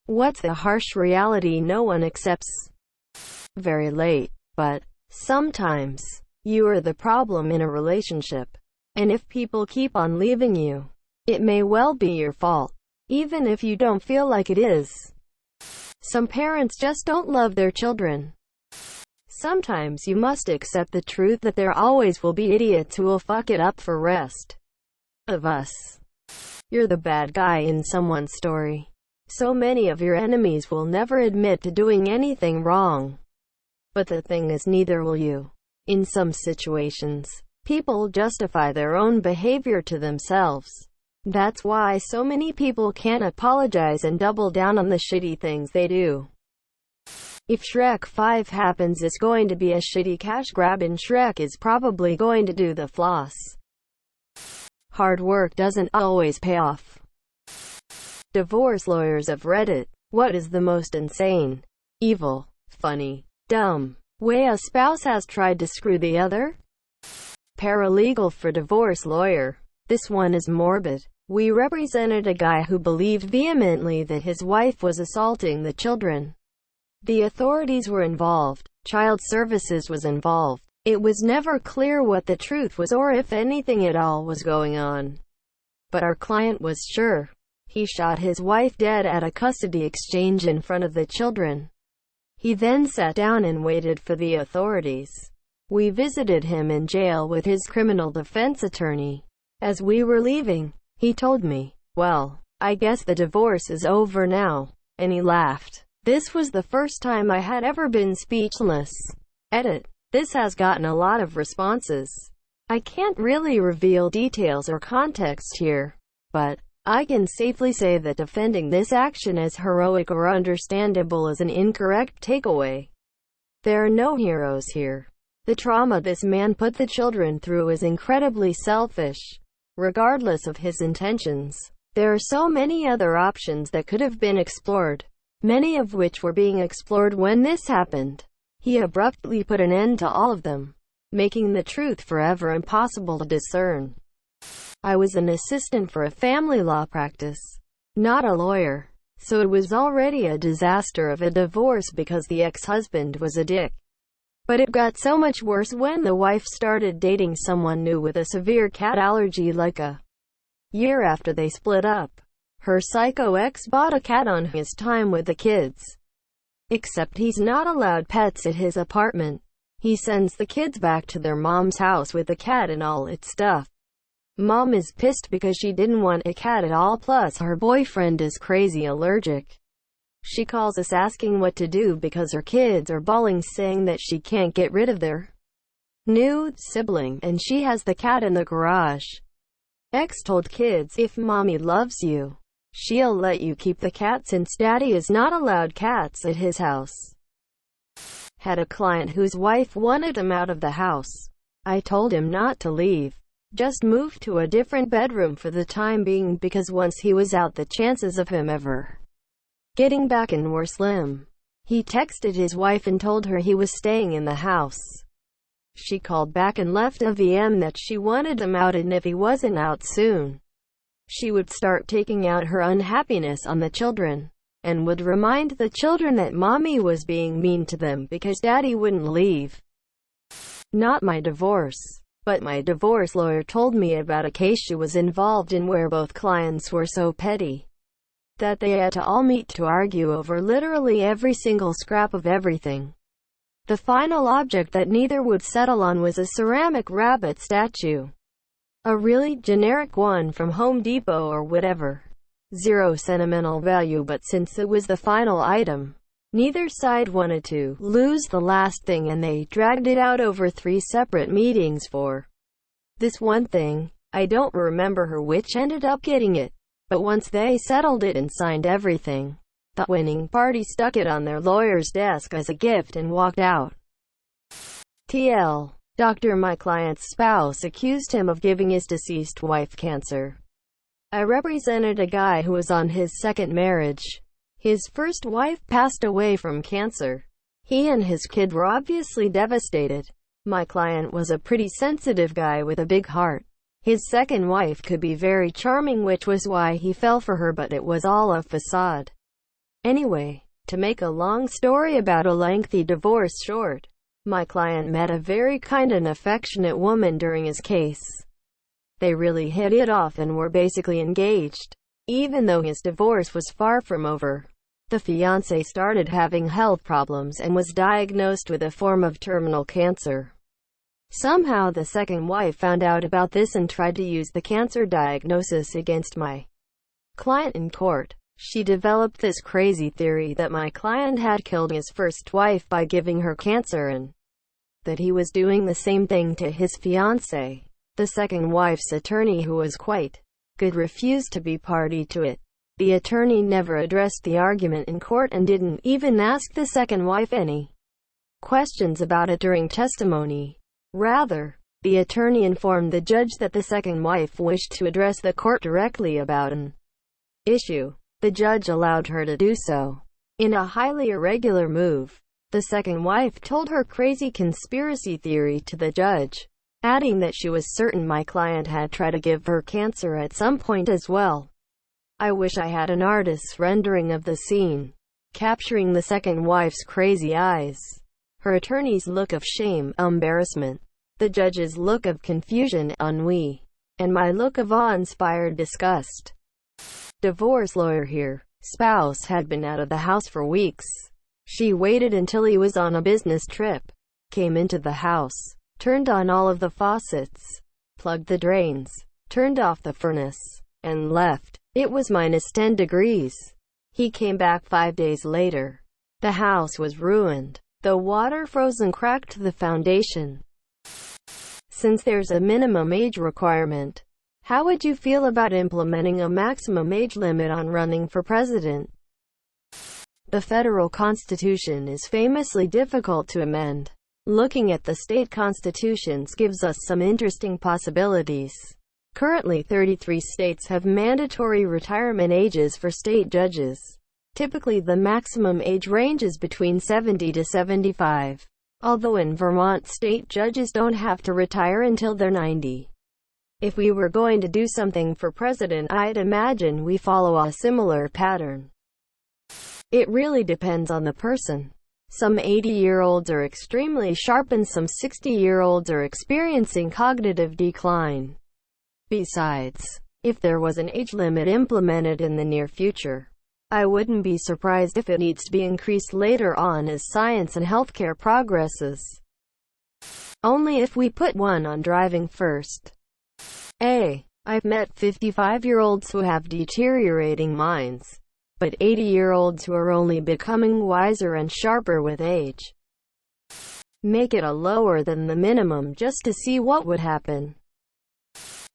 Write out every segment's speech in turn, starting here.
What's the harsh reality no one accepts? Very late. But sometimes you are the problem in a relationship. And if people keep on leaving you, it may well be your fault, even if you don't feel like it is. Some parents just don't love their children. Sometimes you must accept the truth that there always will be idiots who will fuck it up for rest of us. You're the bad guy in someone's story. So many of your enemies will never admit to doing anything wrong. But the thing is, neither will you. In some situations, people justify their own behavior to themselves. That's why so many people can't apologize and double down on the shitty things they do. If Shrek 5 happens, it's going to be a shitty cash grab, and Shrek is probably going to do the floss. Hard work doesn't always pay off. Divorce lawyers of Reddit. What is the most insane, evil, funny, dumb way a spouse has tried to screw the other? Paralegal for divorce lawyer. This one is morbid. We represented a guy who believed vehemently that his wife was assaulting the children. The authorities were involved. Child services was involved. It was never clear what the truth was or if anything at all was going on. But our client was sure. He shot his wife dead at a custody exchange in front of the children. He then sat down and waited for the authorities. We visited him in jail with his criminal defense attorney. As we were leaving, he told me, "Well, I guess the divorce is over now," and he laughed. This was the first time I had ever been speechless. Edit. This has gotten a lot of responses. I can't really reveal details or context here, but I can safely say that defending this action as heroic or understandable is an incorrect takeaway. There are no heroes here. The trauma this man put the children through is incredibly selfish, regardless of his intentions. There are so many other options that could have been explored, many of which were being explored when this happened. He abruptly put an end to all of them, making the truth forever impossible to discern. I was an assistant for a family law practice, not a lawyer, so it was already a disaster of a divorce because the ex-husband was a dick. But it got so much worse when the wife started dating someone new with a severe cat allergy. Like a year after they split up, her psycho ex bought a cat on his time with the kids. Except he's not allowed pets at his apartment. He sends the kids back to their mom's house with the cat and all its stuff. Mom is pissed because she didn't want a cat at all, plus her boyfriend is crazy allergic. She calls us asking what to do because her kids are bawling, saying that she can't get rid of their new sibling, and she has the cat in the garage. Ex told kids, "If mommy loves you, she'll let you keep the cat since daddy is not allowed cats at his house." Had a client whose wife wanted him out of the house. I told him not to leave. Just move to a different bedroom for the time being, because once he was out, the chances of him ever getting back in were slim. He texted his wife and told her he was staying in the house. She called back and left a VM that she wanted him out, and if he wasn't out soon, she would start taking out her unhappiness on the children, and would remind the children that mommy was being mean to them because daddy wouldn't leave. Not my divorce, but my divorce lawyer told me about a case she was involved in where both clients were so petty that they had to all meet to argue over literally every single scrap of everything. The final object that neither would settle on was a ceramic rabbit statue. A really generic one from Home Depot or whatever. Zero sentimental value, but since it was the final item, neither side wanted to lose the last thing, and they dragged it out over 3 separate meetings for this one thing. I don't remember which ended up getting it, but once they settled it and signed everything, the winning party stuck it on their lawyer's desk as a gift and walked out. TL. Dr. My client's spouse accused him of giving his deceased wife cancer. I represented a guy who was on his second marriage. His first wife passed away from cancer. He and his kid were obviously devastated. My client was a pretty sensitive guy with a big heart. His second wife could be very charming, which was why he fell for her, but it was all a facade. Anyway, to make a long story about a lengthy divorce short, my client met a very kind and affectionate woman during his case. They really hit it off and were basically engaged. Even though his divorce was far from over, the fiancé started having health problems and was diagnosed with a form of terminal cancer. Somehow the second wife found out about this and tried to use the cancer diagnosis against my client in court. She developed this crazy theory that my client had killed his first wife by giving her cancer and that he was doing the same thing to his fiancée. The second wife's attorney, who was quite good, refused to be party to it. The attorney never addressed the argument in court and didn't even ask the second wife any questions about it during testimony. Rather, the attorney informed the judge that the second wife wished to address the court directly about an issue. The judge allowed her to do so. In a highly irregular move, the second wife told her crazy conspiracy theory to the judge, adding that she was certain my client had tried to give her cancer at some point as well. I wish I had an artist's rendering of the scene, capturing the second wife's crazy eyes, her attorney's look of shame, embarrassment, the judge's look of confusion, ennui, and my look of awe-inspired disgust. Divorce lawyer here. Spouse had been out of the house for weeks. She waited until he was on a business trip, came into the house, turned on all of the faucets, plugged the drains, turned off the furnace, and left. It was -10 degrees. He came back 5 days later. The house was ruined. The water froze and cracked the foundation. Since there's a minimum age requirement, how would you feel about implementing a maximum age limit on running for president? The federal constitution is famously difficult to amend. Looking at the state constitutions gives us some interesting possibilities. Currently 33 states have mandatory retirement ages for state judges. Typically the maximum age ranges between 70 to 75. Although in Vermont, state judges don't have to retire until they're 90. If we were going to do something for president, I'd imagine we follow a similar pattern. It really depends on the person. Some 80-year-olds are extremely sharp and some 60-year-olds are experiencing cognitive decline. Besides, if there was an age limit implemented in the near future, I wouldn't be surprised if it needs to be increased later on as science and healthcare progresses. Only if we put one on driving first. I've met 55-year-olds who have deteriorating minds, but 80-year-olds who are only becoming wiser and sharper with age. Make it a lower than the minimum just to see what would happen.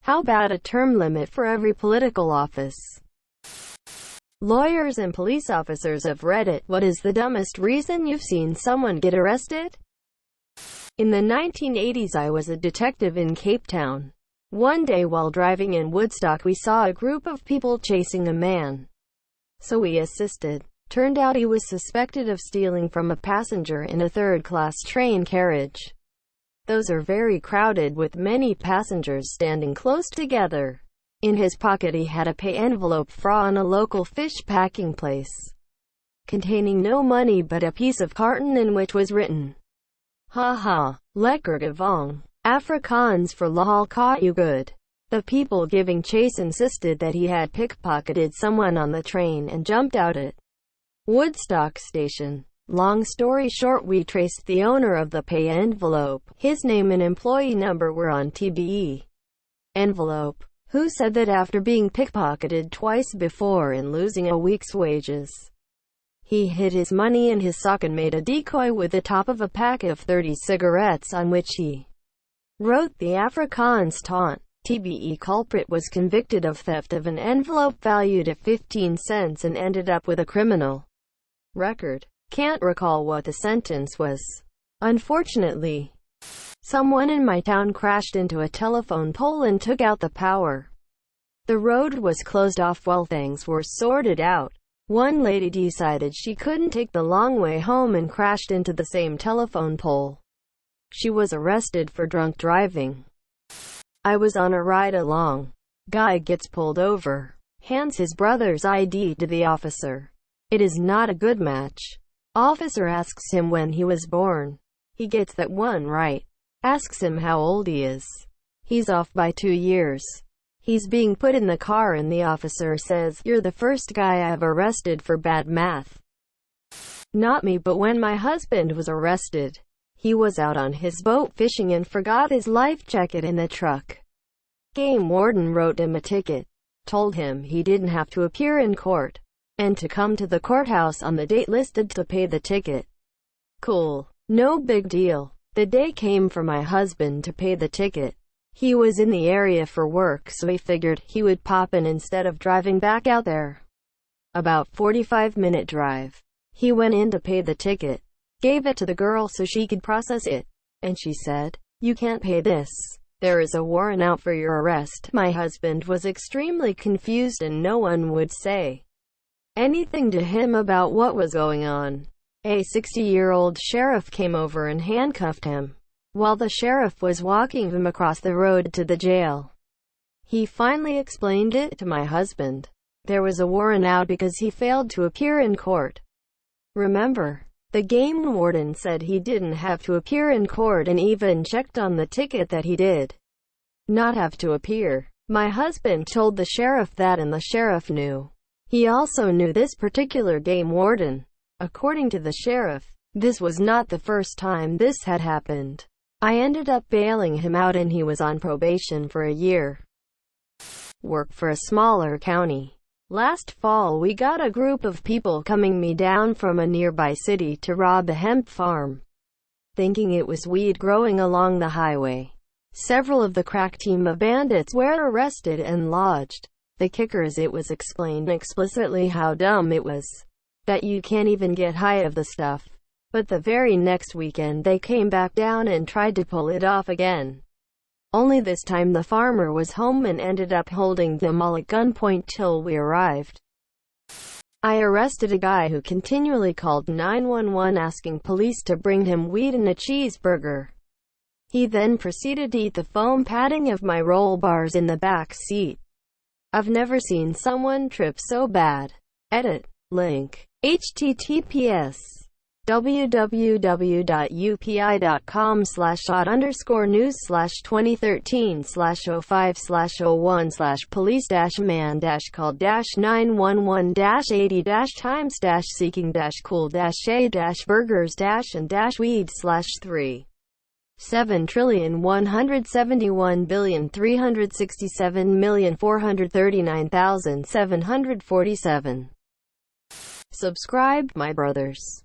How about a term limit for every political office? Lawyers and police officers of Reddit, what is the dumbest reason you've seen someone get arrested? In the 1980s, I was a detective in Cape Town. One day while driving in Woodstock, we saw a group of people chasing a man. So we assisted. Turned out he was suspected of stealing from a passenger in a third-class train carriage. Those are very crowded with many passengers standing close together. In his pocket he had a pay envelope from a local fish packing place, containing no money but a piece of carton in which was written, "Haha, lekker gevang," Afrikaans for "Lahal caught you good." The people giving chase insisted that he had pickpocketed someone on the train and jumped out at Woodstock Station. Long story short, we traced the owner of the pay envelope. His name and employee number were on TBE envelope, who said that after being pickpocketed twice before and losing a week's wages, he hid his money in his sock and made a decoy with the top of a packet of 30 cigarettes on which he wrote the Afrikaans taunt. TBE culprit was convicted of theft of an envelope valued at 15 cents and ended up with a criminal record. Can't recall what the sentence was. Unfortunately, someone in my town crashed into a telephone pole and took out the power. The road was closed off while things were sorted out. One lady decided she couldn't take the long way home and crashed into the same telephone pole. She was arrested for drunk driving. I was on a ride along. Guy gets pulled over, hands his brother's ID to the officer. It is not a good match. Officer asks him when he was born. He gets that one right. Asks him how old he is. He's off by 2 years. He's being put in the car and the officer says, "You're the first guy I've arrested for bad math." Not me, but when my husband was arrested, he was out on his boat fishing and forgot his life jacket in the truck. Game warden wrote him a ticket, told him he didn't have to appear in court, and to come to the courthouse on the date listed to pay the ticket. Cool. No big deal. The day came for my husband to pay the ticket. He was in the area for work, so he figured he would pop in instead of driving back out there. About 45-minute drive. He went in to pay the ticket, gave it to the girl so she could process it, and she said, "You can't pay this. There is a warrant out for your arrest." My husband was extremely confused and no one would say anything to him about what was going on. A 60-year-old sheriff came over and handcuffed him, while the sheriff was walking him across the road to the jail. He finally explained it to my husband. There was a warrant out because he failed to appear in court. Remember, the game warden said he didn't have to appear in court and even checked on the ticket that he did not have to appear. My husband told the sheriff that, and the sheriff knew. He also knew this particular game warden. According to the sheriff, this was not the first time this had happened. I ended up bailing him out and he was on probation for a year. Work for a smaller county. Last fall we got a group of people coming me down from a nearby city to rob a hemp farm, thinking it was weed growing along the highway. Several of the crack team of bandits were arrested and lodged. The kicker is it was explained explicitly how dumb it was, that you can't even get high of the stuff. But the very next weekend they came back down and tried to pull it off again. Only this time the farmer was home and ended up holding them all at gunpoint till we arrived. I arrested a guy who continually called 911 asking police to bring him weed and a cheeseburger. He then proceeded to eat the foam padding of my roll bars in the back seat. I've never seen someone trip so bad. Edit. Link. https www.upI.com/auto_news/2013/05/01/police-man-call-911-80-times-seeking-cool-shade-burgers-and-weed/3 7,171,367,439,747. Subscribe, my brothers.